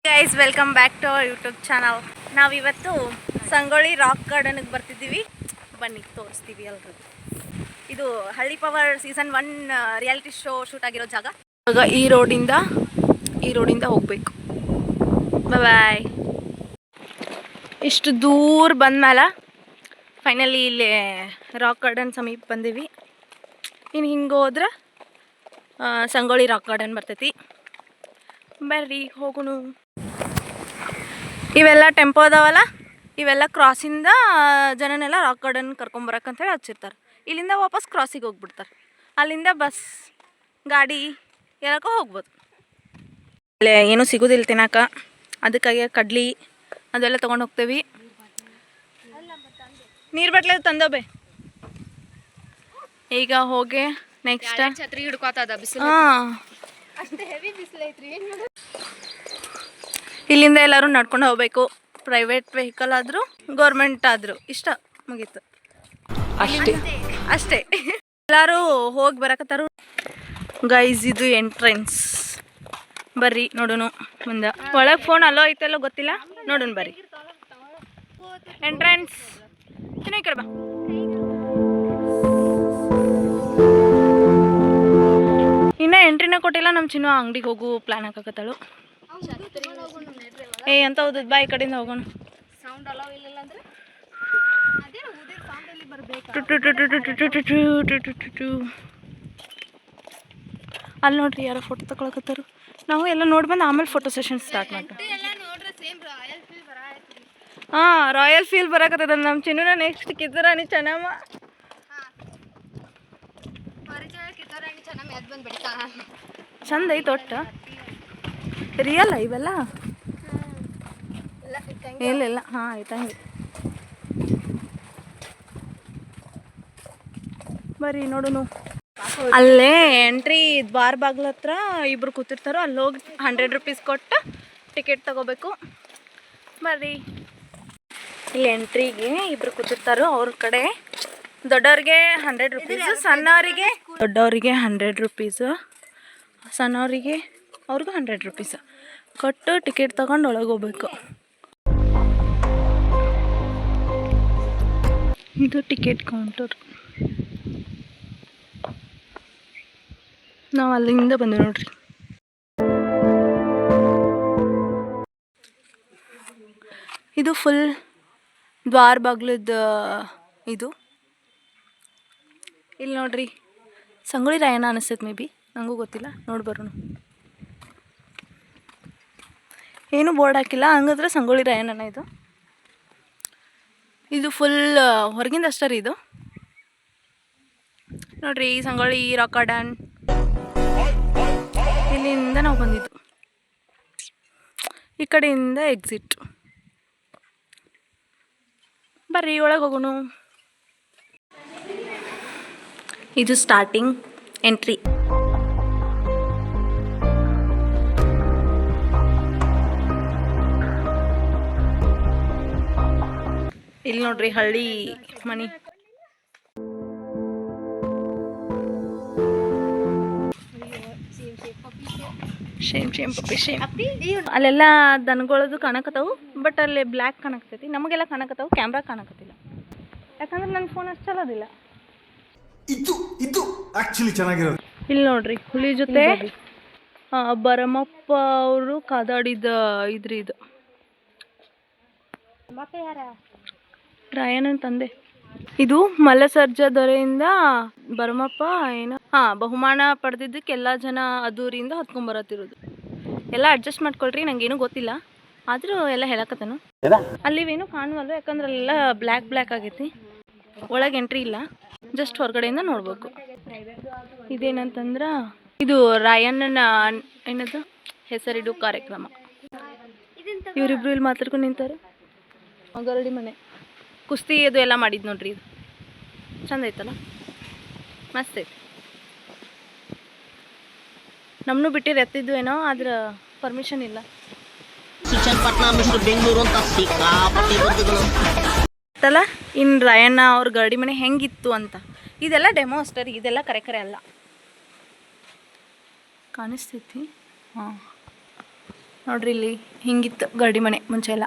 Guys welcome back to our YouTube channel. ನಾವಿವತ್ತು Sangolli rock ಗಾರ್ಡನ್ಗೆ ಬರ್ತಿದ್ದೀವಿ. ಬನ್ನಿ ತೋರಿಸ್ತೀವಿ ಎಲ್ರಿಗೂ. ಇದು ಹಳ್ಳಿ power season 1 reality show shoot ಆಗಿರೋ ಜಾಗ. ಇವಾಗ ಈ ರೋಡಿಂದ ಹೋಗ್ಬೇಕು. ಬಾಯ್. ಇಷ್ಟು ದೂರ ಬಂದ್ಮೇಲೆ ಫೈನಲಿ ಇಲ್ಲಿ ರಾಕ್ ಗಾರ್ಡನ್ ಸಮೀಪ ಬಂದೀವಿ. ಇನ್ನು ಹಿಂಗೆ ಹೋದ್ರೆ ಸಂಗೊಳ್ಳಿ ರಾಕ್ ಗಾರ್ಡನ್ ಬರ್ತೈತಿ. ಬರ್ರಿ ಹೋಗೋಣ. ಇವೆಲ್ಲ ಟೆಂಪೋ ಅದಾವಲ್ಲ, ಇವೆಲ್ಲ ಕ್ರಾಸಿಂದ ಜನನೆಲ್ಲ ರಾಕ್ ಗಾರ್ಡನ್ ಕರ್ಕೊಂಬರಕ್ಕಂತೇಳಿ ಹಚ್ಚಿರ್ತಾರೆ. ಇಲ್ಲಿಂದ ವಾಪಸ್ ಕ್ರಾಸಿಗೆ ಹೋಗ್ಬಿಡ್ತಾರೆ. ಅಲ್ಲಿಂದ ಬಸ್ ಗಾಡಿ ಎಲ್ಲಕ್ಕೂ ಹೋಗ್ಬೋದು. ಅಲ್ಲೇ ಏನೂ ಸಿಗೋದಿಲ್ಲ ತಿನ್ನಕ, ಅದಕ್ಕಾಗಿ ಕಡ್ಲಿ ಅದೆಲ್ಲ ತೊಗೊಂಡು ಹೋಗ್ತೇವೆ. ನೀರು ಬಟ್ಲೆ ತಂದೋಬೆ. ಈಗ ಹೋಗಿ ನೆಕ್ಸ್ಟ್ ಛತ್ರಿ ಹಿಡ್ಕೋತದ ಬಿಸಿಲು. ಹಾಂ, ಅಷ್ಟೇ ಹೆವಿ ಬಿಸಿಲು ಐತ್ರಿ. ಇಲ್ಲಿಂದ ಎಲ್ಲರೂ ನಡ್ಕೊಂಡು ಹೋಗ್ಬೇಕು. ಪ್ರೈವೇಟ್ ವೆಹಿಕಲ್ ಆದರೂ ಗೌರ್ಮೆಂಟ್ ಆದರೂ ಇಷ್ಟ ಮುಗೀತು ಅಷ್ಟೇ. ಎಲ್ಲರೂ ಹೋಗಿ ಬರಕತ್ತಾರು. ಗೈಸ್ ಇದು ಎಂಟ್ರೆನ್ಸ್. ಬರ್ರಿ ನೋಡೋಣ ಮುಂದೆ. ಒಳಗೆ ಫೋನ್ ಅಲ್ಲೋ ಐತೆಲ್ಲೋ ಗೊತ್ತಿಲ್ಲ, ನೋಡೋಣ ಬರ್ರಿ. ಎಂಟ್ರೆನ್ಸ್ ಈ ಕಡೆ ಬಾ. ಇನ್ನು ಎಂಟ್ರಿನ ಕೊಟ್ಟಿಲ್ಲ. ನಮ್ಮ ಚಿನ್ನು ಅಂಗಡಿಗೆ ಹೋಗು ಪ್ಲ್ಯಾನ್ ಹಾಕಕತ್ತಾಳು. ಅಂತ ಹೌದದ್ ಬಾ, ಈ ಕಡೆಯಿಂದ ಹೋಗೋಣ. ಅಲ್ಲಿ ನೋಡ್ರಿ ಯಾರೋ ಫೋಟೋ ತಗೊಳಕತ್ತಾರು. ನಾವು ಎಲ್ಲ ನೋಡಿ ಬಂದು ಆಮೇಲೆ ಫೋಟೋ ಸೆಷನ್ ಸ್ಟಾರ್ಟ್ ಮಾಡ್ತೀವಿ. ಹಾಂ, ರಾಯಲ್ ಫೀಲ್ ಬರಾಕತ್ತದ. ನಮ್ಮ ಚಿನ್ನ ನೆಕ್ಸ್ಟ್ ಕಿತ್ತರಾಣಿ ಚೆನ್ನಮ್ಮ. ಚಂದ ಐತೆ ಒಟ್ಟ. ರಿಯಲ್ ಇವೆಲ್ಲ ಇಲ್ಲ. ಹಾಂ ಆಯ್ತಂಗೆ ಬರ್ರಿ ನೋಡೋಣ. ಅಲ್ಲೇ ಎಂಟ್ರಿ ದ್ವಾರ ಬಾಗ್ಲ ಹತ್ರ ಇಬ್ರು ಕೂತಿರ್ತಾರೋ, ಅಲ್ಲಿ ಹೋಗಿ 100 ರೂಪೀಸ್ ಕೊಟ್ಟು ಟಿಕೆಟ್ ತಗೋಬೇಕು. ಬರ್ರಿ. ಇಲ್ಲಿ ಎಂಟ್ರಿಗೆ ಇಬ್ರು ಕೂತಿರ್ತಾರೋ, ಅವ್ರ ಕಡೆ ದೊಡ್ಡವ್ರಿಗೆ 100 ರೂಪೀಸ್, ದೊಡ್ಡವರಿಗೆ 100 ರೂಪೀಸ್, ಸಣ್ಣವರಿಗೆ ಅವ್ರಿಗೂ 100 ರೂಪೀಸ್ ಕೊಟ್ಟು ಟಿಕೆಟ್ ತಗೊಂಡು ಒಳಗೆ ಹೋಗ್ಬೇಕು. ಇದು ಟಿಕೆಟ್ ಕೌಂಟರ್. ನಾವು ಅಲ್ಲಿಂದ ಬಂದು ನೋಡ್ರಿ. ಇದು ಫುಲ್ ದ್ವಾರ ಬಾಗ್ಲದ ಇದು. ಇಲ್ಲಿ ನೋಡ್ರಿ ಸಂಗೊಳ್ಳಿ ರಾಯಣ್ಣ ಅನಿಸ್ತೈತೆ, ಮೇ ಬಿ, ನನಗೂ ಗೊತ್ತಿಲ್ಲ. ನೋಡಿ ಬರೋಣ. ಏನೂ ಬೋರ್ಡ್ ಹಾಕಿಲ್ಲ, ಹಂಗಂದ್ರೆ ಸಂಗೊಳ್ಳಿ ರಾಯಣ್ಣನ ಇದು. ಇದು ಫುಲ್ ಹೊರಗಿಂದ ಅಷ್ಟೇ ರೀ ಇದು. ನೋಡ್ರಿ ಸಂಗೊಳ್ಳಿ ರಾಕ್ ಗಾರ್ಡನ್. ಇಲ್ಲಿಂದ ನಾವು ಬಂದಿದ್ದು, ಈ ಕಡೆಯಿಂದ ಎಕ್ಸಿಟ್. ಬರ್ರಿ ಒಳಗೆ ಹೋಗೋಣ. ಇದು ಸ್ಟಾರ್ಟಿಂಗ್ ಎಂಟ್ರಿ. ಇಲ್ಲಿ ನೋಡ್ರಿ ಹಳ್ಳಿ ಮನಿ. ಅಲ್ಲೆಲ್ಲ ದನಗಳದು ಕಾಣಕತ್ತಾವು, ಬಟ್ ಅಲ್ಲಿ ಬ್ಲ್ಯಾಕ್ ಕಾಣಕತ್ತೈತಿ. ನಮಗೆಲ್ಲ ಕಾಣಕತ್ತಾವು, ಕ್ಯಾಮ್ರಾ ಕಾಣಕತ್ತಿಲ್ಲ. ಯಾಕಂದ್ರೆ ನನ್ನ ಫೋನ್ ಅಷ್ಟು ಚಲೋದಿಲ್ಲ. ಇಲ್ಲಿ ನೋಡ್ರಿ ಹುಲಿ ಜೊತೆ ಭರಮಪ್ಪ ಅವರು ಕಾದಾಡಿದ ಇದ್ರಿ ಇದು. ರಾಯಣ್ಣನ ತಂದೆ. ಇದು ಮಲ್ಲಸರ್ಜ ದೊರೆಯಿಂದ ಭರಮಪ್ಪ ಬಹುಮಾನ ಪಡೆದಿದ್ದಕ್ಕೆ ಎಲ್ಲ ಜನ ಅದೂರಿಂದ ಹೊತ್ಕೊಂಡ್ಬರತ್ತಿರೋದು. ಎಲ್ಲ ಅಡ್ಜಸ್ಟ್ ಮಾಡ್ಕೊಳ್ರಿ, ನಂಗೇನು ಗೊತ್ತಿಲ್ಲ, ಆದರೂ ಎಲ್ಲ ಹೇಳಕತ್ತೇನು. ಅಲ್ಲಿವೇನು ಕಾಣುವಲ್ಲ, ಯಾಕಂದ್ರೆ ಅಲ್ಲೆಲ್ಲ ಬ್ಲ್ಯಾಕ್ ಆಗೈತಿ. ಒಳಗೆ ಎಂಟ್ರಿ ಇಲ್ಲ, ಜಸ್ಟ್ ಹೊರಗಡೆಯಿಂದ ನೋಡ್ಬೇಕು. ಇದೇನಂತಂದ್ರೆ ಇದು ರಾಯಣ್ಣನ ಏನದು ಹೆಸರಿಡು ಕಾರ್ಯಕ್ರಮ. ಇವರಿಬ್ರು ಇಲ್ಲಿ ಮಾತಾಡ್ಕೊಂಡು ನಿಂತಾರೆ. ಗರಡಿ ಮನೆ ಕುಸ್ತಿ ಅದು ಎಲ್ಲ ಮಾಡಿದ್ದು ನೋಡ್ರಿ. ಇದು ಚಂದ ಐತಲ್ಲ, ಮಸ್ತ್ ಐತಿ. ನಮ್ಮನ್ನು ಬಿಟ್ಟಿರು ಎತ್ತಿದ್ದು ಏನೋ, ಆದ್ರೆ ಪರ್ಮಿಷನ್ ಇಲ್ಲ. ಅಲ್ಲ ಇನ್ನು ರಾಯಣ್ಣ ಅವ್ರ ಗರಡಿ ಮನೆ ಹೆಂಗಿತ್ತು ಅಂತ. ಇದೆಲ್ಲ ಡೆಮೋ ಅಷ್ಟೇ ರೀ, ಇದೆಲ್ಲ ಕರೆ ಅಲ್ಲ. ಕಾಣಿಸ್ತೈತಿ. ಹಾಂ ನೋಡ್ರಿ ಇಲ್ಲಿ ಹಿಂಗಿತ್ತು ಗರಡಿ ಮನೆ ಮುಂಚೆ ಎಲ್ಲ.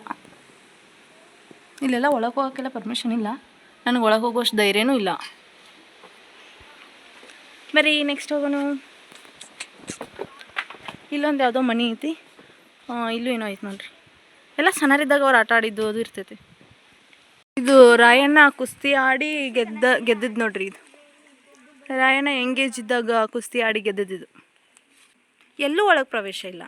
ಇಲ್ಲೆಲ್ಲ ಒಳಗೆ ಹೋಗೋಕ್ಕೆಲ್ಲ ಪರ್ಮಿಷನ್ ಇಲ್ಲ, ನನಗೆ ಒಳಗೆ ಹೋಗೋಷ್ಟು ಧೈರ್ಯನೂ ಇಲ್ಲ. ಬರೀ ನೆಕ್ಸ್ಟ್ ಹೋಗೋಣ. ಇಲ್ಲೊಂದು ಯಾವುದೋ ಮನೆ ಐತಿ, ಇಲ್ಲೂ ಏನೋ ಐತಿ ನೋಡ್ರಿ. ಎಲ್ಲ ಸಣ್ಣರಿದ್ದಾಗ ಅವ್ರು ಆಟ ಆಡಿದ್ದು ಅದು ಇರ್ತೈತಿ. ಇದು ರಾಯಣ್ಣ ಕುಸ್ತಿ ಆಡಿ ಗೆದ್ದಿದ್ದು ನೋಡ್ರಿ. ಇದು ರಾಯಣ್ಣ ಎಂಗೇಜ್ ಇದ್ದಾಗ ಕುಸ್ತಿ ಆಡಿ ಗೆದ್ದಿದ್ದು. ಎಲ್ಲೂ ಒಳಗೆ ಪ್ರವೇಶ ಇಲ್ಲ.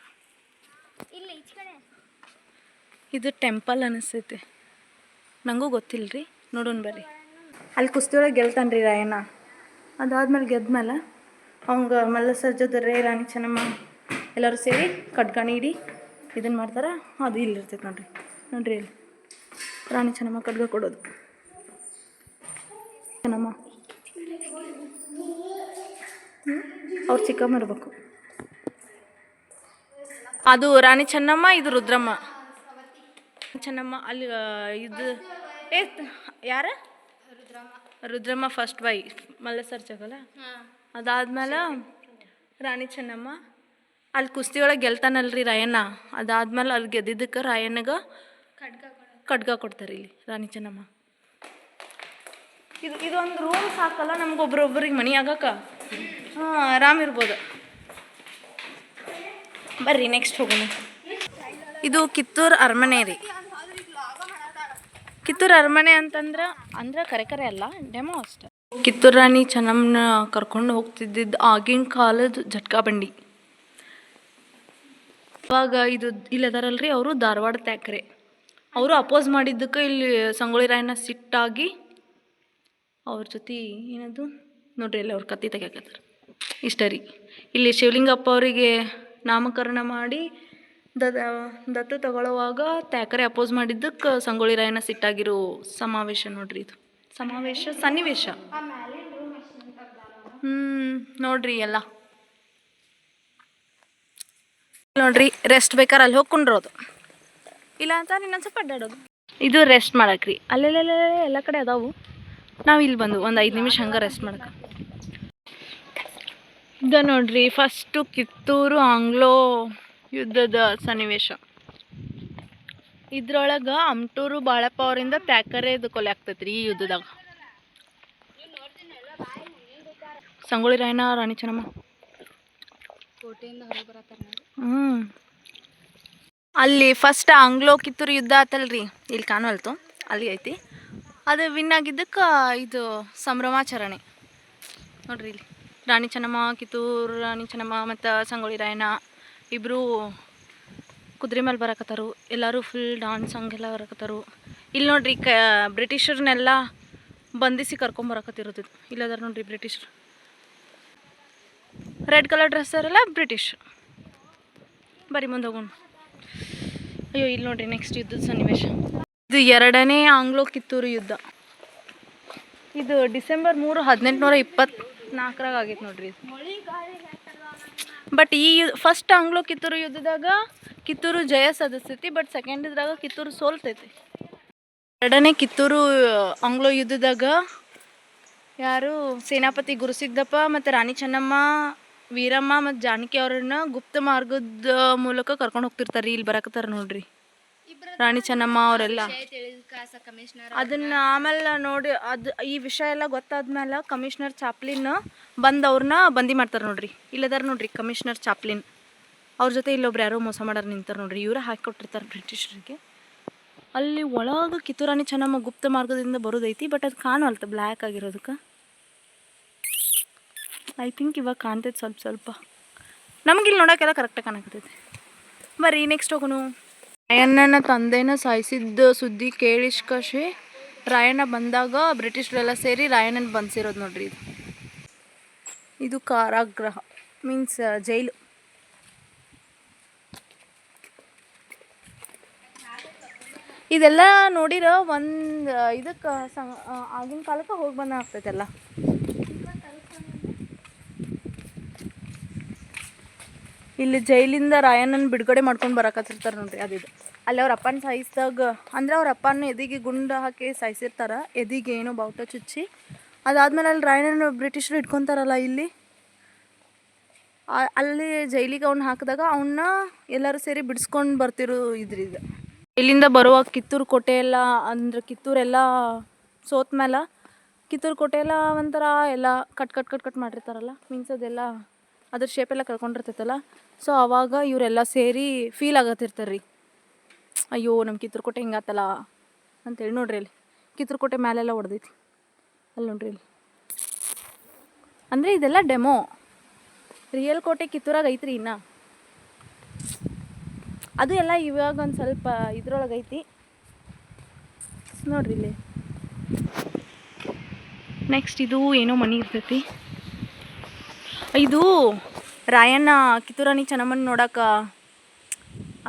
ಇದು ಟೆಂಪಲ್ ಅನಿಸ್ತೈತಿ, ನನಗೂ ಗೊತ್ತಿಲ್ಲ ರೀ. ನೋಡೋಣ ಬರ್ರಿ. ಅಲ್ಲಿ ಕುಸ್ತಿ ಒಳಗೆ ಗೆಲ್ತಾನೆ ರೀ ರಾಯಣ್ಣ. ಅದಾದ್ಮೇಲೆ ಗೆದ್ಮೇಲೆ ಅವಂಗೆ ಮಲ್ಲಸರ್ಜದೊರೆ, ರಾಣಿ ಚೆನ್ನಮ್ಮ ಎಲ್ಲರೂ ಸೇರಿ ಖಡ್ಗ ನೀಡಿ ಇದನ್ನು ಮಾಡ್ತಾರೆ. ಅದು ಇಲ್ಲಿರ್ತೈತೆ ನೋಡ್ರಿ. ನೋಡ್ರಿ ಇಲ್ಲಿ ರಾಣಿ ಚೆನ್ನಮ್ಮ ಖಡ್ಗ ಕೊಡೋದು. ಚೆನ್ನಮ್ಮ ಅವ್ರು ಚಿಕ್ಕಮ್ಮ ಇರ್ಬೇಕು. ಅದು ರಾಣಿ ಚೆನ್ನಮ್ಮ, ಇದು ರುದ್ರಮ್ಮ. ಚೆನ್ನಮ್ಮ ಅಲ್ಲಿ ಇದು ಯಾರ ರುದ್ರಮ್ಮ ಫಸ್ಟ್ ಬೈ ಮಲ್ಲಸರ್ಜಗಲ್ಲ. ಅದಾದ್ಮೇಲೆ ರಾಣಿ ಚೆನ್ನಮ್ಮ ಅಲ್ಲಿ ಕುಸ್ತಿ ಒಳಗೆ ಗೆಲ್ತಾನಲ್ರಿ ರಾಯಣ್ಣ. ಅದಾದ್ಮೇಲೆ ಅಲ್ಲಿ ಗೆದ್ದಿದ್ದಕ್ಕೆ ರಾಯಣ್ಣಗೆ ಖಡ್ಗ ಕೊಡ್ತಾರೆ ಇಲ್ಲಿ ರಾಣಿ ಚೆನ್ನಮ್ಮ. ಇದೊಂದು ರೂಮ್ ಸಾಕಲ್ಲ ನಮ್ಗೊಬ್ರೊಬ್ರಿಗೆ ಮನೆ ಆಗಕ್ಕೆ. ಆರಾಮ್ ಇರ್ಬೋದು. ಬರ್ರಿ ನೆಕ್ಸ್ಟ್ ಹೋಗೋಣ. ಇದು ಕಿತ್ತೂರು ಅರಮನೆ ರೀ. ಕಿತ್ತೂರು ಅರಮನೆ ಅಂದ್ರೆ ಕರೆ ಅಲ್ಲ, ಡೆಮೋ ಅಷ್ಟೆ. ಕಿತ್ತೂರು ರಾಣಿ ಚೆನ್ನಮ್ಮನ ಕರ್ಕೊಂಡು ಹೋಗ್ತಿದ್ದಿದ್ದು ಆಗಿನ ಕಾಲದ ಜಟ್ಕಾ ಬಂಡಿ. ಇವಾಗ ಇದು ಇಲ್ಲದಾರಲ್ರಿ, ಅವರು ಧಾರವಾಡ ತ್ಯಾಕ್ರೆ. ಅವರು ಅಪೋಸ್ ಮಾಡಿದ್ದಕ್ಕೆ ಇಲ್ಲಿ ಸಂಗೊಳ್ಳಿ ರಾಯಣ್ಣ ಸಿಟ್ಟಾಗಿ ಅವ್ರ ಜೊತೆ ಏನದು ನೋಡ್ರಿ ಅಲ್ಲಿ ಅವ್ರ ಕತ್ತಿ ತೆಗಿಯಾಕತ್ತಾರೆ. ಇಷ್ಟ ರೀ. ಇಲ್ಲಿ ಶಿವಲಿಂಗಪ್ಪ ಅವರಿಗೆ ನಾಮಕರಣ ಮಾಡಿ ದತ್ತು ತಗೊಳ್ಳುವಾಗ ತ್ಯಾಕರೆ ಅಪೋಸ್ ಮಾಡಿದ್ದಕ್ಕೆ ಸಂಗೊಳ್ಳಿ ರಾಯಣ್ಣ ಸಿಟ್ಟಾಗಿರೋ ಸಮಾವೇಶ ನೋಡ್ರಿ. ಇದು ಸನ್ನಿವೇಶ. ನೋಡ್ರಿ ಎಲ್ಲ ನೋಡ್ರಿ. ರೆಸ್ಟ್ ಬೇಕಾರೆ ಅಲ್ಲಿ ಹೋಗ್ಕೊಂಡ್ರೋದು, ಇಲ್ಲ ಅಂತ ಇನ್ನೊಂದು ಸ್ವಲ್ಪ ಅಡ್ಡಾಡೋದು. ಇದು ರೆಸ್ಟ್ ಮಾಡಕ್ರಿ. ಅಲ್ಲೆಲ್ಲ ಎಲ್ಲ ಕಡೆ ಅದಾವು. ನಾವು ಇಲ್ಲಿ ಬಂದು ಒಂದು 5 ನಿಮಿಷ ಹಂಗೆ ರೆಸ್ಟ್ ಮಾಡಕ್ಕೆ. ಇದು ನೋಡ್ರಿ ಫಸ್ಟು ಕಿತ್ತೂರು ಆಂಗ್ಲೋ ಯುದ್ಧದ ಸನ್ನಿವೇಶ. ಇದ್ರೊಳಗೆ ಅಮಟೂರು ಬಾಳಪ್ಪ ಅವರಿಂದ ತ್ಯಾಕರೆದು ಕೊಲೆ ಆಗ್ತೈತ್ರಿ ಈ ಯುದ್ಧದಾಗ. ಸಂಗೊಳ್ಳಿ ರಾಯಣ್ಣ, ರಾಣಿ ಚೆನ್ನಮ್ಮ ಅಲ್ಲಿ ಫಸ್ಟ್ ಆಂಗ್ಲೋ ಕಿತ್ತೂರು ಯುದ್ಧ ಆತಲ್ರಿ, ಇಲ್ಲಿ ಕಾಣವಲ್ತು, ಅಲ್ಲಿ ಐತಿ. ಅದು ವಿನ್ ಆಗಿದ್ದಕ್ಕೆ ಇದು ಸಂಭ್ರಮಾಚರಣೆ ನೋಡ್ರಿ. ಇಲ್ಲಿ ರಾಣಿ ಚೆನ್ನಮ್ಮ, ಕಿತ್ತೂರು ರಾಣಿ ಚೆನ್ನಮ್ಮ ಮತ್ತು ಸಂಗೊಳ್ಳಿ ರಾಯಣ್ಣ ಇಬ್ಬರು ಕುದುರೆ ಮೇಲೆ ಬರಕತ್ತಾರು. ಎಲ್ಲರೂ ಫುಲ್ ಡಾನ್ಸ್ ಹಂಗೆಲ್ಲ ಬರಕತ್ತಾರು. ಇಲ್ಲಿ ನೋಡ್ರಿ ಬ್ರಿಟಿಷರ್ನೆಲ್ಲ ಬಂಧಿಸಿ ಕರ್ಕೊಂಬರಕತ್ತಿರೋದು. ಇಲ್ಲದಾರ ನೋಡ್ರಿ ಬ್ರಿಟಿಷರು. ರೆಡ್ ಕಲರ್ ಡ್ರೆಸ್ ಅವರೆಲ್ಲ ಬ್ರಿಟಿಷ್. ಬರೀ ಮುಂದೆ ಹೋಗೋಣ. ಅಯ್ಯೋ ಇಲ್ಲಿ ನೋಡ್ರಿ ನೆಕ್ಸ್ಟ್ ಯುದ್ಧದ ಸನ್ನಿವೇಶ. ಇದು 2ನೇ ಆಂಗ್ಲೋ ಕಿತ್ತೂರು ಯುದ್ಧ. ಇದು ಡಿಸೆಂಬರ್ 3, 1824 ಆಗೈತೆ ನೋಡ್ರಿ. ಬಟ್ ಈ ಫಸ್ಟ್ ಆಂಗ್ಲೋ ಕಿತ್ತೂರು ಯುದ್ಧದಾಗ ಕಿತ್ತೂರು ಜಯ ಸಾಧಿಸ್ತೈತಿ, ಬಟ್ ಸೆಕೆಂಡ್ ಇದ್ರಾಗ ಕಿತ್ತೂರು ಸೋಲ್ತೈತಿ. 2ನೇ ಕಿತ್ತೂರು ಆಂಗ್ಲೋ ಯುದ್ಧದಾಗ ಯಾರು ಸೇನಾಪತಿ ಗುರುಸಿದ್ದಪ್ಪ ಮತ್ತು ರಾಣಿ ಚೆನ್ನಮ್ಮ, ವೀರಮ್ಮ ಮತ್ತು ಜಾನಕಿ ಅವ್ರನ್ನ ಗುಪ್ತ ಮಾರ್ಗದ ಮೂಲಕ ಕರ್ಕೊಂಡು ಹೋಗ್ತಿರ್ತಾರೆ. ಇಲ್ಲಿ ಬರಕತ್ತಾರೆ ನೋಡ್ರಿ ರಾಣಿ ಚೆನ್ನಮ್ಮ ಅವರೆಲ್ಲ. ಅದನ್ನ ಆಮೇಲೆ ನೋಡಿ ಈ ವಿಷಯ ಎಲ್ಲ ಗೊತ್ತಾದ್ಮೇಲೆ ಕಮಿಷನರ್ ಚಾಪ್ಲಿನ್ ಅವ್ರನ್ನ ಬಂದಿ ಮಾಡ್ತಾರೆ ನೋಡ್ರಿ. ಇಲ್ಲದಾರ ನೋಡ್ರಿ ಕಮಿಷನರ್ ಚಾಪ್ಲಿನ್. ಅವ್ರ ಜೊತೆ ಇಲ್ಲೊಬ್ರು ಯಾರೋ ಮೋಸ ಮಾಡೋರು ನಿಂತಾರೆ ನೋಡ್ರಿ. ಇವರ ಹಾಕಿಕೊಟ್ಟಿರ್ತಾರೆ ಬ್ರಿಟಿಷರಿಗೆ. ಅಲ್ಲಿ ಒಳಗೆ ಕಿತ್ತೂರು ರಾಣಿ ಚೆನ್ನಮ್ಮ ಗುಪ್ತ ಮಾರ್ಗದಿಂದ ಬರೋದೈತಿ, ಬಟ್ ಅದು ಕಾಣವಲ್ತು ಬ್ಲ್ಯಾಕ್ ಆಗಿರೋದಕ್ಕೆ. ಐ ಥಿಂಕ್ ಇವಾಗ ಕಾಣ್ತೈತೆ ಸ್ವಲ್ಪ. ನಮಗಿಲ್ಲಿ ನೋಡೋಕ್ಕೆಲ್ಲ ಕರೆಕ್ಟಾಗಿ ಕಾಣಕತ್ತೈತಿ. ಬರ್ರಿ ನೆಕ್ಸ್ಟ್ ಹೋಗೋಣ. ರಾಯಣ್ಣನ ತಂದೆನ ಸಾಯಿಸಿದ್ದ ಸುದ್ದಿ ಕೇಳಿಸ್ಕಶಿ ರಾಯಣ್ಣ ಬಂದಾಗ ಬ್ರಿಟಿಷರೆಲ್ಲ ಸೇರಿ ರಾಯಣ್ಣನ ಬಂಧಿಸಿರೋದು ನೋಡ್ರಿ. ಇದು ಕಾರಾಗೃಹ ಮೀನ್ಸ್ ಜೈಲು. ಇದೆಲ್ಲ ನೋಡಿರ ಒಂದು ಇದಕ್ಕೆ ಆಗಿನ ಕಾಲಕ್ಕೆ ಹೋಗಿ ಬಂದ ಆಗ್ತೈತೆಲ್ಲ. ಇಲ್ಲಿ ಜೈಲಿಂದ ರಾಯಣ್ಣನ ಬಿಡುಗಡೆ ಮಾಡ್ಕೊಂಡು ಬರಕತ್ತಿರ್ತಾರೆ ನೋಡ್ರಿ. ಅದಿದು ಅಲ್ಲಿ ಅವ್ರ ಅಪ್ಪನ ಸಾಯಿಸಿದಾಗ ಅಂದ್ರೆ ಅವ್ರ ಅಪ್ಪನ ಎದಿಗೆ ಗುಂಡು ಹಾಕಿ ಸಾಯಿಸಿರ್ತಾರೆ, ಎದಿಗೆ ಏನೋ ಬಾವುಟ ಚುಚ್ಚಿ. ಅದಾದ್ಮೇಲೆ ಅಲ್ಲಿ ರಾಯಣ್ಣನ ಬ್ರಿಟಿಷರು ಇಟ್ಕೊತಾರಲ್ಲ ಇಲ್ಲಿ. ಅಲ್ಲಿ ಜೈಲಿಗೆ ಅವ್ನ ಹಾಕಿದಾಗ ಅವನ್ನ ಎಲ್ಲರೂ ಸೇರಿ ಬಿಡಿಸ್ಕೊಂಡು ಬರ್ತಿರೋ ಇದ್ರಿದು. ಇಲ್ಲಿಂದ ಬರುವಾಗ ಕಿತ್ತೂರು ಕೋಟೆ ಎಲ್ಲ ಅಂದ್ರೆ ಕಿತ್ತೂರೆಲ್ಲ ಸೋತ ಮೇಲೆ ಕಿತ್ತೂರು ಕೋಟೆ ಎಲ್ಲ ಒಂಥರ ಎಲ್ಲ ಕಟ್ ಮಾಡಿರ್ತಾರಲ್ಲ, ಮೀನ್ಸ್ ಅದೆಲ್ಲ ಅದ್ರ ಶೇಪೆಲ್ಲ ಕಳ್ಕೊಂಡಿರ್ತೈತಲ್ಲ. ಸೊ ಆವಾಗ ಇವರೆಲ್ಲ ಸೇರಿ ಫೀಲ್ ಆಗತ್ತಿರ್ತಾರೆ ರೀ, ಅಯ್ಯೋ ನಮ್ಮ ಕಿತ್ತೂರು ಕೋಟೆ ಹಿಂಗಾತಲ್ಲ ಅಂತೇಳಿ. ನೋಡ್ರಿ ಅಲ್ಲಿ ಕಿತ್ತೂರು ಕೋಟೆ ಮ್ಯಾಲೆಲ್ಲ ಹೊಡೆದೈತಿ ಅಲ್ಲಿ, ನೋಡ್ರಿ ಇಲ್ಲಿ. ಅಂದರೆ ಇದೆಲ್ಲ ಡೆಮೋ, ರಿಯಲ್ ಕೋಟೆ ಕಿತ್ತೂರಾಗ ಐತ್ರಿ ಇನ್ನು. ಅದು ಎಲ್ಲ ಇವಾಗ ಒಂದು ಸ್ವಲ್ಪ ಇದ್ರೊಳಗೆ ಐತಿ ನೋಡ್ರಿ ಇಲ್ಲಿ. ನೆಕ್ಸ್ಟ್ ಇದು ಏನೋ ಮನೆ ಇರ್ತೈತಿ. ಇದು ರಾಯಣ್ಣ ಕಿತ್ತೂರಾಣಿ ಚೆನ್ನಮ್ಮನ ನೋಡಕ್ಕೆ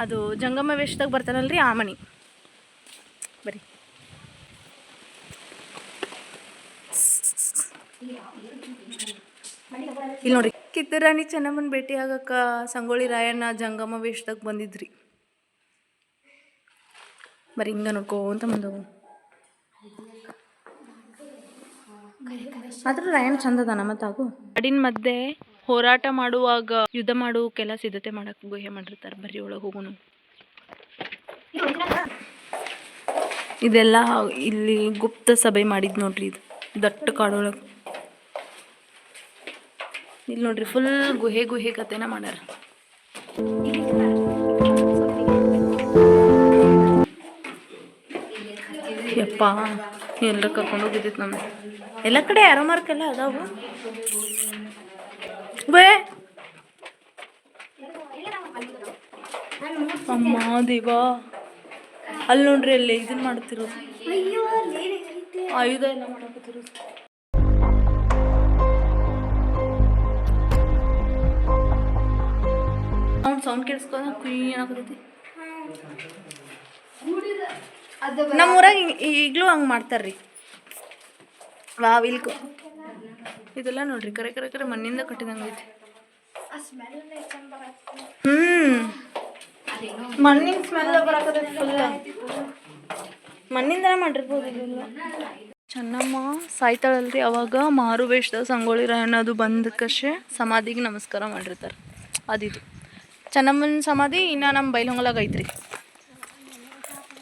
ಅದು ಜಂಗಮ ವೇಷದಾಗ ಬರ್ತಾನಲ್ರಿ, ಆ ಮನೆ. ಬರೀ ಇಲ್ಲಿ ನೋಡ್ರಿ, ಕಿತ್ತೂರಾಣಿ ಚೆನ್ನಮ್ಮನ ಭೇಟಿ ಆಗಕ್ಕೆ ಸಂಗೊಳ್ಳಿ ರಾಯಣ್ಣ ಜಂಗಮ ವೇಷದಾಗ ಬಂದಿದ್ರಿ. ಬರೀ ಹಿಂಗೆ ನೋಡ್ಕೊಂತ ಬಂದವು. ಆದ್ರೂ ರಾಯಣ್ಣ ಚಂದ ಅದಾನ. ಮತ್ತಾಗು ಕಾಡಿನ ಮಧ್ಯೆ ಹೋರಾಟ ಮಾಡುವಾಗ ಯುದ್ಧ ಮಾಡೋಕೆಲ್ಲ ಸಿದ್ಧತೆ ಮಾಡಕ್ಕೆ ಗುಹೆ ಮಾಡಿರ್ತಾರೆ. ಬರ್ರಿ ಒಳಗೆ ಹೋಗೋನು. ಇದೆಲ್ಲ ಇಲ್ಲಿ ಗುಪ್ತ ಸಭೆ ಮಾಡಿದ್ ನೋಡ್ರಿ, ಇದು ದಟ್ಟ ಕಾಡೊಳಗೆ. ಇಲ್ಲಿ ನೋಡ್ರಿ ಫುಲ್ ಗುಹೆ ಕತೆನ ಮಾಡ್ಯಾರ. ಯಪ್ಪ ಎಲ್ಲ ಕರ್ಕೊಂಡು ಹೋಗಿದ್ದೈತೆ ನಮ್ಗೆ. ಎಲ್ಲ ಕಡೆ ಆರೋ ಮಾರ್ಕ್ ಎಲ್ಲ ಅದಾವು. ಬೇ ಅಮ್ಮ ದೇವಾ, ಅಲ್ಲಿ ನೋಡ್ರಿ ಅಲ್ಲಿ ಇದನ್ನ ಮಾಡ್ತಿರೋದು, ಆಯುಧ ಎಲ್ಲ ಮಾಡಕತ್ತಿರೋದು. ಅವ್ನು ಸೌಂಡ್ ಕೇಳಿಸ್ಕೊಂಡ ಕುಯ್ ಏನಾಗತೈತಿ. ನಮ್ಮ ಊರಾಗ ಈಗಲೂ ಹಂಗೆ ಮಾಡ್ತಾರ್ರಿ. ಇಲ್ಕೊ ಇದೆಲ್ಲ ನೋಡ್ರಿ ಕರೆ ಮಣ್ಣಿಂದ ಕಟ್ಟಿದಂಗೆ ಐತಿ. ಮಣ್ಣಿನ ಸ್ಮೆಲ್ ಬರಾಕತೈತಿ ಫುಲ್. ಮಣ್ಣಿಂದನೇ ಮಾಡಿರ್ಬೋದು ಇದೆಲ್ಲ. ಚೆನ್ನಮ್ಮ ಸಾಯ್ತಾಳಲ್ರಿ, ಅವಾಗ ಮಾರು ವೇಷದಾಗ ಸಂಗೊಳ್ಳಿ ರಾಯಣ್ಣ ಅದು ಬಂದಕ್ಕಷ್ಟೇ ಸಮಾಧಿಗೆ ನಮಸ್ಕಾರ ಮಾಡಿರ್ತಾರೆ. ಅದಿದು ಚೆನ್ನಮ್ಮನ ಸಮಾಧಿ. ಇನ್ನು ನಮ್ಮ ಬೈಲಹೊಂಗಲಾಗ ಐತ್ರಿ.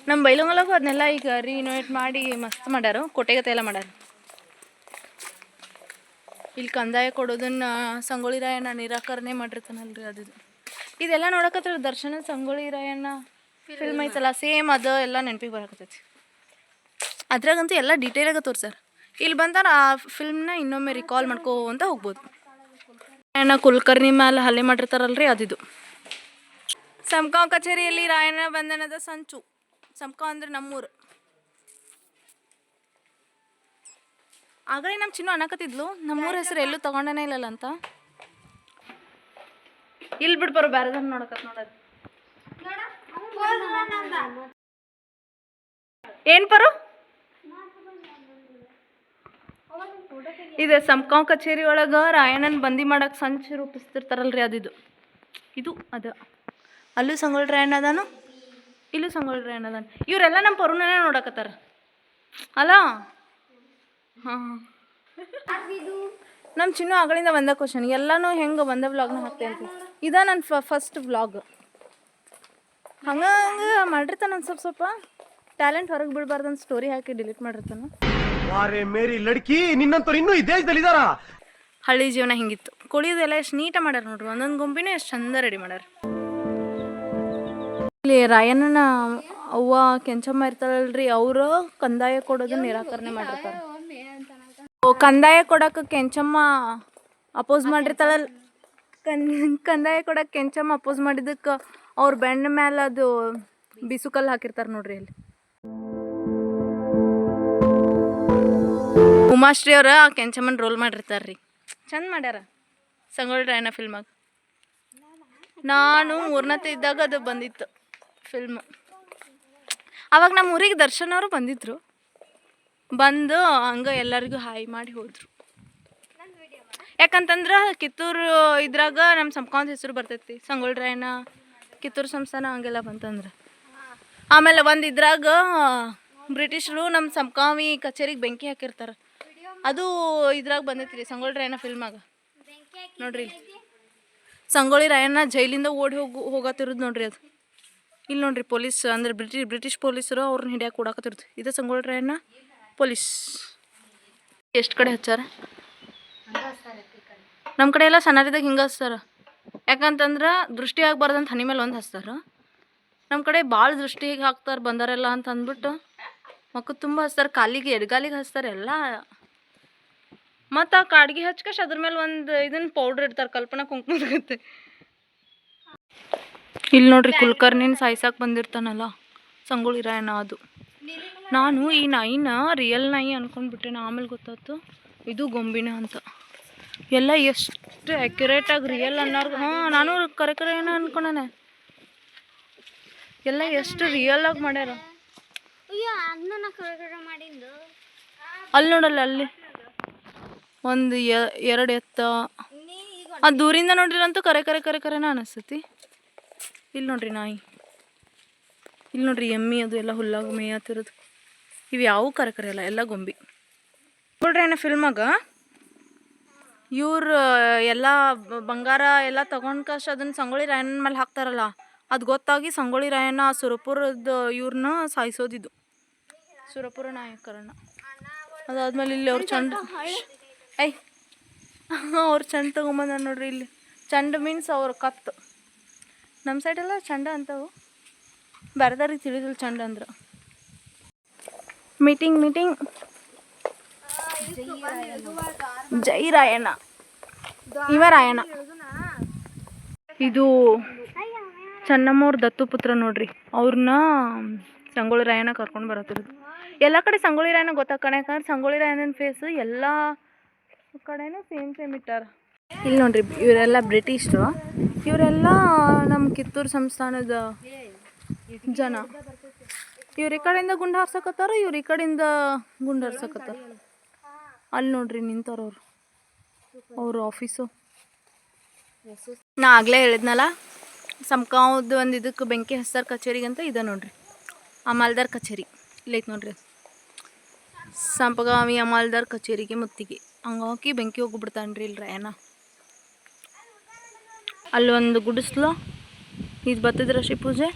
ನಮ್ಮ ಬೈಲಹೊಂಗಲಾಗು ಅದನ್ನೆಲ್ಲ ಈಗ ರಿನೋವೇಟ್ ಮಾಡಿ ಮಸ್ತ್ ಮಾಡ್ಯಾರ, ಕೋಟೆಗತೆ ಎಲ್ಲ ಮಾಡ್ಯಾರ. ಇಲ್ಲಿ ಕಂದಾಯ ಕೊಡೋದನ್ನ ಸಂಗೊಳ್ಳಿ ರಾಯಣ್ಣ ನಿರಾಕರಣೆ ಮಾಡಿರ್ತಾನಲ್ರಿ, ಅದು. ಇದೆಲ್ಲ ನೋಡಕತ್ರ ದರ್ಶನ ಸಂಗೊಳ್ಳಿ ರಾಯಣ್ಣ ಫಿಲ್ಮ್ ಐತಲ್ಲ, ಸೇಮ್ ಅದು ಎಲ್ಲ ನೆನಪಿಗೆ ಬರಕತ್ತೈತಿ. ಅದ್ರಾಗಂತೂ ಎಲ್ಲ ಡೀಟೇಲಾಗ ತೋರ್ಸಾರ. ಇಲ್ಲಿ ಬಂದಾರ ಆ ಫಿಲ್ಮ್ನ ಇನ್ನೊಮ್ಮೆ ರಿಕಾಲ್ ಮಾಡ್ಕೋತ ಹೋಗ್ಬೋದು. ರಾಯಣ್ಣ ಕುಲಕರ್ಣಿ ಮೇಲೆ ಹಲ್ಲೆ ಮಾಡಿರ್ತಾರಲ್ರಿ, ಅದಿದು. ಸಂಪ್ಗಾಂವ್ ಕಚೇರಿಯಲ್ಲಿ ರಾಯಣ್ಣ ಬಂಧನದ ಸಂಚು. ಸಂಪ್ಗಾಂವ್ ಅಂದ್ರೆ ನಮ್ಮೂರು. ಆಗಲೇ ನಮ್ಮ ಚಿನ್ನು ಅನ್ನಕತ್ತಿದ್ಲು ನಮ್ಮೂರ ಹೆಸರು ಎಲ್ಲೂ ತಗೊಂಡನೇ ಇಲ್ಲಲ್ಲ ಅಂತ. ಇಲ್ಲಿ ಬಿಡ್ಬಾರು ಬ್ಯಾರದನ್ನ ನೋಡಕತ್ ನೋಡೋದು. ಏನ್ ಪರು ಇದು ಸಂಪ್ಗಾಂವ್ ಕಚೇರಿ ಒಳಗೆ ರಾಯಣ್ಣನ ಬಂದಿ ಮಾಡಕ್ಕೆ ಸಂಚು ರೂಪಿಸ್ತಿರ್ತಾರಲ್ರಿ, ಅದಿದು. ಇದು ಅದು ಅಲ್ಲೂ ಸಂಗೊಳ್ಳಿ ರಾಯಣ್ಣ ಅದಾನು, ಇಲ್ಲೂ ಸಂಗೊಳ್ಳಿ ರಾಯಣ್ಣ ಅದಾನು. ಇವರೆಲ್ಲ ನಮ್ಮ ಪರುನೇ ನೋಡಕತ್ತಾರ ಅಲ್ಲ. ಹಾಂ ನಮ್ಮ ಚಿನ್ನು ಆಗಳಿಂದ ಒಂದೇ ಕ್ವಶನ್, ಎಲ್ಲನೂ ಹೆಂಗೆ ಒಂದೇ ವ್ಲಾಗ್ನ ಹಾಕ್ತೇನೆ ಅಂತ. ಇದ ನನ್ನ ಫಸ್ಟ್ ವ್ಲಾಗ್. ಹಂಗೆ ಮಾಡಿರ್ತಾನೆ ಒಂದು ಸ್ವಲ್ಪ ಟ್ಯಾಲೆಂಟ್ ಹೊರಗೆ ಬಿಡಬಾರ್ದು ಅಂತ ಸ್ಟೋರಿ ಹಾಕಿ ಡಿಲೀಟ್ ಮಾಡಿರ್ತಾನೆ. ಹಳ್ಳಿ ಜೀವನ ಹಿಂಗಿತ್ತು. ಕುಳಿಯೋದೆಲ್ಲ ಎಷ್ಟು ನೀಟಾಗಿ ಮಾಡ್ಯಾರ ನೋಡ್ರಿ, ಒಂದೊಂದು ಗುಂಪಿನೂ ಎಷ್ಟು ಚಂದ ರೆಡಿ ಮಾಡ್ಯಾರ. ಇಲ್ಲಿ ರಾಯಣ್ಣನ ಅವ್ವ ಕೆಂಚಮ್ಮ ಇರ್ತಾಳಲ್ರಿ, ಅವರು ಕಂದಾಯ ಕೊಡೋದನ್ನ ನಿರಾಕರಣೆ ಮಾಡಿರ್ತಾರೆ. ಕಂದಾಯ ಕೊಡಕ್ಕೆ ಕೆಂಚಮ್ಮ ಅಪೋಸ್ ಮಾಡಿರ್ತಾಳಲ್ಲ, ಕಂದಾಯ ಕೊಡಕ್ಕೆ ಕೆಂಚಮ್ಮ ಅಪೋಸ್ ಮಾಡಿದ್ದಕ್ಕೆ ಅವ್ರ ಬೆಣ್ಣ ಮೇಲೆ ಅದು ಬಿಸುಕಲ್ಲು ಹಾಕಿರ್ತಾರೆ ನೋಡ್ರಿ. ಅಲ್ಲಿ ಉಮಾಶ್ರೀ ಅವ್ರ ಆ ಕೆಂಚಮ್ಮನ ರೋಲ್ ಮಾಡಿರ್ತಾರ್ರಿ, ಚಂದ ಮಾಡ್ಯಾರ ಸಂಗೊಳ್ಳಿ ರಾಯಣ್ಣ ಫಿಲ್ಮಾಗ. ನಾನು 3ನೇತೆ ಇದ್ದಾಗ ಅದು ಬಂದಿತ್ತು ಫಿಲ್ಮ್. ಅವಾಗ ನಮ್ಮ ಊರಿಗೆ ದರ್ಶನ್ ಅವರು ಬಂದಿದ್ರು, ಬಂದು ಹಂಗೆ ಎಲ್ಲರಿಗೂ ಹಾಯ್ ಮಾಡಿ ಹೋದರು. ಯಾಕಂತಂದ್ರೆ ಕಿತ್ತೂರು ಇದ್ರಾಗ ನಮ್ಮ ಸಂಪ್ಗಾಂವ್ ಹೆಸರು ಬರ್ತೈತಿ, ಸಂಗೊಳ್ಳಿ ರಾಯಣ್ಣ ಕಿತ್ತೂರು ಸಂಸ್ಥಾನ ಹಂಗೆಲ್ಲ ಬಂತಂದ್ರೆ. ಆಮೇಲೆ ಒಂದು ಇದ್ರಾಗ ಬ್ರಿಟಿಷರು ನಮ್ಮ ಸಂಪ್ಗಾಂವಿ ಕಚೇರಿಗೆ ಬೆಂಕಿ ಹಾಕಿರ್ತಾರೆ, ಅದು ಇದ್ರಾಗ ಬಂದೈತಿ ರೀ ಸಂಗೊಳ್ಳಿ ರಾಯಣ್ಣ ಫಿಲ್ಮಾಗ. ನೋಡ್ರಿ ಸಂಗೊಳ್ಳಿ ರಾಯಣ್ಣ ಜೈಲಿಂದ ಓಡಿ ಹೋಗತ್ತಿರೋದು ನೋಡ್ರಿ ಅದು. ಇಲ್ಲಿ ನೋಡ್ರಿ ಪೊಲೀಸ್ ಅಂದ್ರೆ ಬ್ರಿಟಿಷ್ ಪೊಲೀಸರು ಅವ್ರನ್ನ ಹಿಡಿಯಕ್ಕೆ ಓಡಾಕತ್ತಿರೋದು. ಇದು ಸಂಗೊಳ್ಳಿ ರಾಯಣ್ಣ ಪೊಲೀಸ್. ಎಷ್ಟು ಕಡೆ ಹಚ್ಚಾರ? ನಮ್ಮ ಕಡೆ ಎಲ್ಲ ಸಣ್ಣರಿದಾಗ ಹಿಂಗೆ ಹಚ್ತಾರ. ಯಾಕಂತಂದ್ರೆ ದೃಷ್ಟಿ ಆಗ್ಬಾರ್ದಂತ ಹನಿ ಮೇಲೆ ಒಂದು ಹಚ್ತಾರ. ನಮ್ಮ ಕಡೆ ಭಾಳ ದೃಷ್ಟಿಗೆ ಹಾಕ್ತಾರೆ ಬಂದಾರೆಲ್ಲ ಅಂತ ಅಂದ್ಬಿಟ್ಟು ಮಕ್ಕಳು ತುಂಬ ಹಚ್ತಾರೆ. ಕಾಲಿಗೆ ಎಡಗಾಲಿಗೆ ಹಚ್ತಾರೆ ಎಲ್ಲ. ಮತ್ತು ಆ ಕಾಡ್ಗೆ ಹಚ್ಕಶ್ ಅದ್ರ ಮೇಲೆ ಒಂದು ಇದನ್ನ ಪೌಡ್ರ್ ಇಡ್ತಾರೆ, ಕಲ್ಪನಾ ಕುಂಕುಮದಾಗತ್ತೆ. ಇಲ್ಲಿ ನೋಡ್ರಿ ಕುಲಕರ್ಣಿನ ಸಾಯ್ಸಕ್ಕೆ ಬಂದಿರ್ತಾನಲ್ಲ ಸಂಗೊಳ್ಳಿ ರಾಯಣ್ಣ ಅದು. ನಾನು ಈ ನಾಯಿನ ರಿಯಲ್ ನಾಯಿ ಅಂದ್ಕೊಂಡ್ಬಿಟ್ಟೆ, ಆಮೇಲೆ ಗೊತ್ತಾಯ್ತು ಇದು ಗೊಂಬಿನ ಅಂತ. ಎಲ್ಲ ಎಷ್ಟು ಆ್ಯಕ್ಯುರೇಟಾಗಿ ರಿಯಲ್ ಅನ್ನೋರ್ಗು ನಾನು ಕರೆ ಏನೋ ಅಂದ್ಕೊಂಡಾನೆ. ಎಲ್ಲ ಎಷ್ಟು ರಿಯಲ್ ಆಗಿ ಮಾಡ್ಯಾರ. ಅಲ್ಲಿ ನೋಡಲ್ಲ, ಅಲ್ಲಿ ಒಂದು ಎರಡು ಎತ್ತ. ಅದು ದೂರಿಂದ ನೋಡ್ರಿರಂತೂ ಕರೆನ ಅನಿಸ್ತೈತಿ. ಇಲ್ಲಿ ನೋಡ್ರಿ ನಾಯಿ, ಇಲ್ಲಿ ನೋಡ್ರಿ ಎಮ್ಮಿ ಅದು ಎಲ್ಲ ಹುಲ್ಲಾಗ ಮೇಯತ್ತಿರೋದು. ಇವು ಯಾವೂ ಕರೆ ಅಲ್ಲ, ಎಲ್ಲ ಗೊಂಬಿ. ನೋಡ್ರಿ ಏನೋ ಫಿಲ್ಮಾಗ ಇವ್ರು ಎಲ್ಲ ಬಂಗಾರ ಎಲ್ಲ ತಗೊಂಡು ಕಷ್ಟ ಅದನ್ನು ಸಂಗೊಳ್ಳಿ ರಾಯಣ್ಣನ ಮೇಲೆ ಹಾಕ್ತಾರಲ್ಲ, ಅದು ಗೊತ್ತಾಗಿ ಸಂಗೊಳ್ಳಿ ರಾಯಣ್ಣ ಸುರಪುರದ ಇವ್ರನ್ನ ಸಾಯಿಸೋದಿದ್ದು, ಸುರಪುರ ನಾಯಕರನ್ನ. ಅದಾದ್ಮೇಲೆ ಇಲ್ಲಿ ಅವ್ರು ಚಂಡ ಅವ್ರು ಚಂಡ ತೊಗೊಂಬಂದ ನೋಡ್ರಿ. ಇಲ್ಲಿ ಚಂಡ ಮೀನ್ಸ್ ಅವ್ರ ಕತ್ತು. ನಮ್ಮ ಸೈಡೆಲ್ಲ ಚಂಡ ಅಂತವು, ಬೇರೆದಾರಿಗೆ ತಿಳಿದಿಲ್ಲ ಚಂಡ ಅಂದ್ರೆ. ಮೀಟಿಂಗ್ ಜೈ ರಾಯಣ್ಣ, ಇವ ರಾಯಣ್ಣ. ಇದು ಚೆನ್ನಮ್ಮವ್ರ ದತ್ತುಪುತ್ರ ನೋಡ್ರಿ. ಅವ್ರನ್ನ ಸಂಗೊಳ್ಳಿ ರಾಯಣ್ಣ ಕರ್ಕೊಂಡು ಬರತ್ತಿರೋದು. ಎಲ್ಲ ಕಡೆ ಸಂಗೊಳ್ಳಿ ರಾಯಣ್ಣ ಗೊತ್ತಾಕಣೆ, ಯಾಕಂದ್ರೆ ಸಂಗೊಳ್ಳಿ ರಾಯಣ್ಣನ ಫೇಸ್ ಎಲ್ಲ ಕಡೆನೂ ಸೇಮ್ ಇಟ್ಟಾರ. ಇಲ್ಲಿ ನೋಡ್ರಿ ಇವರೆಲ್ಲ ಬ್ರಿಟಿಷರು. ಇವರೆಲ್ಲ ನಮ್ಮ ಕಿತ್ತೂರು ಸಂಸ್ಥಾನದ ಜನ. ಇವ್ರು ಈ ಕಡೆಯಿಂದ ಗುಂಡು ಹಾರ್ಸಕತ್ತಾರ, ಇವ್ರು ಈ ಕಡೆಯಿಂದ ಗುಂಡು ಹಾರ್ಸಕತ್ತಾರ. ಅಲ್ಲಿ ನೋಡ್ರಿ ನಿಂತಾರವ್ರು, ಅವ್ರ ಆಫೀಸು. ನಾ ಆಗಲೇ ಹೇಳಿದ್ನಲ್ಲ ಸಮಕಾವ್ದು ಒಂದು ಇದಕ್ಕೆ ಬೆಂಕಿ ಹಚ್ತಾರ ಕಚೇರಿಗಂತ. ಇದೆ ನೋಡ್ರಿ ಅಮಾಲ್ದಾರ್ ಕಚೇರಿ, ಇಲ್ಲೈತೆ ನೋಡ್ರಿ. ಸಂಪಗಾಮಿ ಅಮಾಲ್ದಾರ್ ಕಚೇರಿಗೆ ಮುತ್ತಿಗೆ ಹಂಗೆ ಹಾಕಿ ಬೆಂಕಿ ಹೋಗ್ಬಿಡ್ತಾನ್ರಿ ಇಲ್ಲಿ ರಾಯಣ್ಣ. ಅಲ್ಲೊಂದು ಗುಡಿಸ್ಲು, ಇದು ಬರ್ತದ ರಶಿ ಪೂಜೆ.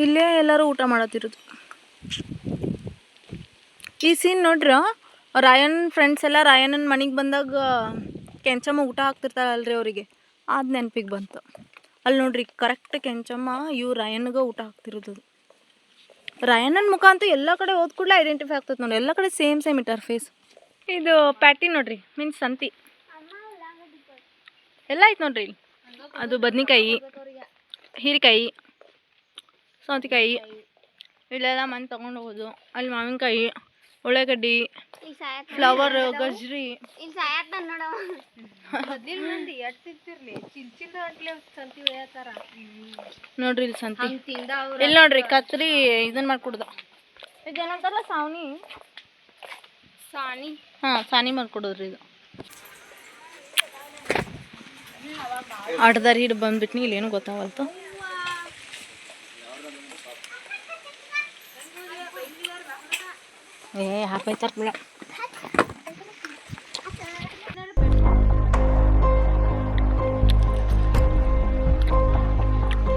ಇಲ್ಲೇ ಎಲ್ಲರೂ ಊಟ ಮಾಡತ್ತಿರೋದು. ಈ ಸೀನ್ ನೋಡ್ರಿ, ರಾಯಣ್ಣ ಫ್ರೆಂಡ್ಸ್ ಎಲ್ಲ ರಾಯಣ್ಣನ ಮನೆಗೆ ಬಂದಾಗ ಕೆಂಚಮ್ಮ ಊಟ ಹಾಕ್ತಿರ್ತಾಳಲ್ರಿ ಅವರಿಗೆ, ಅದು ನೆನಪಿಗೆ ಬಂತು. ಅಲ್ಲಿ ನೋಡ್ರಿ ಕರೆಕ್ಟ್ ಕೆಂಚಮ್ಮ ಇವು ರಾಯಣ್ಣಗೆ ಊಟ ಹಾಕ್ತಿರೋದು. ರಾಯಣ್ಣನ ಮುಖ ಅಂತೂ ಎಲ್ಲ ಕಡೆ ಹೋದ ಕೂಡಲೇ ಐಡೆಂಟಿಫೈ ಆಗ್ತದೆ ನೋಡಿ, ಎಲ್ಲ ಕಡೆ ಸೇಮ್ ಇಟ್ಟಾರ ಫೇಸ್. ಇದು ಪ್ಯಾಟಿ ನೋಡ್ರಿ, ಮೀನ್ಸ್ ಸಂತಿ ಎಲ್ಲ ಐತೆ ನೋಡ್ರಿ ಇಲ್ಲಿ. ಅದು ಬದ್ನಿಕಾಯಿ, ಹೀರೆಕಾಯಿ, ಸೌತೆಕಾಯಿ ಇಲ್ಲೆಲ್ಲ ಮನೆ ತೊಗೊಂಡು ಹೋಗೋದು. ಅಲ್ಲಿ ಮಾವಿನಕಾಯಿ, ಉಳ್ಳಾಗಡ್ಡಿ, ಫ್ಲವರ್, ಗಜ್ರಿ. ನೋಡ್ರಿ ಇಲ್ಲಿ ಸಂತಿ. ಇಲ್ಲಿ ನೋಡ್ರಿ ಕತ್ರಿ ಇದನ್ನ ಮಾಡ್ಕೊಡುದ, ಇದೇನಂತಾರಲ್ಲ ಸಾವನಿ, ಸಾನಿ ಮಾಡ್ಕೊಡೋದ್ರಿ. ಇದು ಆಟದಾರಿ ಹಿಡ್ ಬಂದ್ಬಿಟ್ನಿ, ಇಲ್ಲೇನು ಗೊತ್ತಾಗಲ್ತು. ಹಾಕೈತಾರ ಬಿಡ.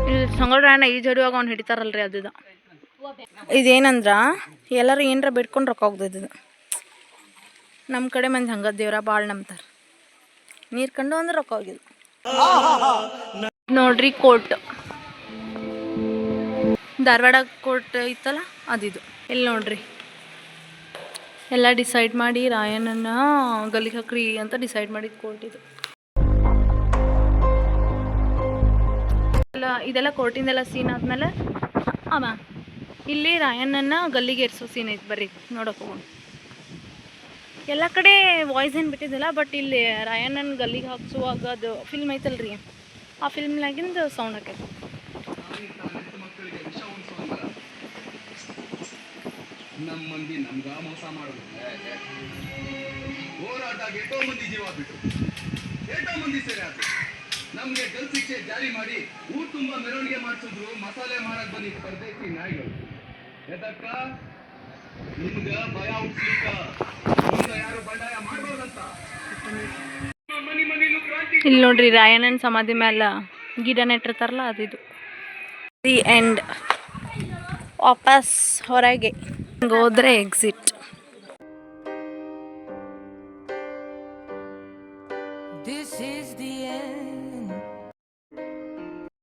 ಇಲ್ಲಿ ಸಂಗೊಳ್ಳಿ ರಾಯಣ್ಣ ಈಜು ಹೊಡಿಯುವಾಗ ಅವ್ನು ಹಿಡಿತಾರಲ್ರಿ ಅದು. ಇದೇನಂದ್ರ ಎಲ್ಲರೂ ಏನರ ಬಿಟ್ಕೊಂಡು ರೊಕ್ಕ ಹೋಗ್ತದ. ನಮ್ಮ ಕಡೆ ಮಂದಿ ಹಂಗ ದೇವ್ರ ಭಾಳ ನಂಬ್ತಾರೆ. ನೀರು ಕಂಡು ಅಂದ್ರೆ ರೊಕ್ಕ ಹೋಗಿದ್ದು. ನೋಡ್ರಿ ಕೋರ್ಟ್, ಧಾರವಾಡ ಕೋರ್ಟ್ ಇತ್ತಲ್ಲ ಅದಿದು. ಇಲ್ಲಿ ನೋಡ್ರಿ ಎಲ್ಲ ಡಿಸೈಡ್ ಮಾಡಿ ರಾಯಣ್ಣನ ಗಲ್ಲಿಗೆ ಹಾಕ್ರಿ ಅಂತ ಡಿಸೈಡ್ ಮಾಡಿದ ಕೋರ್ಟ್ ಇದು. ಇದೆಲ್ಲ ಕೋರ್ಟಿಂದೆಲ್ಲ ಸೀನ್ ಆದ್ಮೇಲೆ ಇಲ್ಲಿ ರಾಯಣ್ಣನ ಗಲ್ಲಿಗೆ ಏರ್ಸೋ ಸೀನ್ ಐತೆ. ಬರ್ರಿ ನೋಡೋಕೆ ಹೋಗೋಣ. ಎಲ್ಲ ಕಡೆ ವಾಯ್ಸ್ ಏನು ಬಿಟ್ಟಿದ್ದಿಲ್ಲ, ಬಟ್ ಇಲ್ಲಿ ರಾಯಣ್ಣನ ಗಲ್ಲಿಗೆ ಹಾಕ್ಸುವಾಗ ಅದು ಫಿಲ್ಮ್ ಐತಲ್ರಿ, ಆ ಫಿಲ್ಮ್ನಾಗಿಂದ ಸೌಂಡ್ ಹಾಕೈತೆ. ನಮ್ಮ ಮಂದಿ ನಮ್ಗ ಮೋಸ ಮಾಡೋದು. ಹೋರಾಟಕ್ಕೆ ಎಷ್ಟೋ ಮಂದಿ ಜೀವ ಬಿಟ್ಟು, ಎಷ್ಟೋ ಮಂದಿ ಸೇರಿ ಆಯ್ತು. ನಮ್ಗೆ ಜಲ್ ಶಿಕ್ಷೆ ಜಾರಿ ಮಾಡಿ ಊರ್ ತುಂಬಾ ಮೆರವಣಿಗೆ ಮಾಡಿಸಿದ್ರು. ಮಸಾಲೆ ಮಾರಕ್ ಬಂದಿ ಪರದೇಶಿ ನಾಯಿಗಳು. ಎದಕ್ಕ? ನಿಮ್ಗ ಭಯ ಹುಟ್ಟಿಸ್ಲಿಕ್ಕ, ನಿಮ್ಗ ಯಾರು ಬಂಡಾಯ ಮಾಡ್ಬೋದಂತ. ಇಲ್ಲಿ ನೋಡ್ರಿ ರಾಯಣ್ಣನ ಸಮಾಧಿ ಮ್ಯಾಲ ಗಿಡ ನೆಟ್ಟಿರ್ತಾರಲ್ಲ ಅದಿದು. The end. ವಾಪಸ್ ಹೊರಗೆ ಹೋದ್ರೆ exit. This is the end.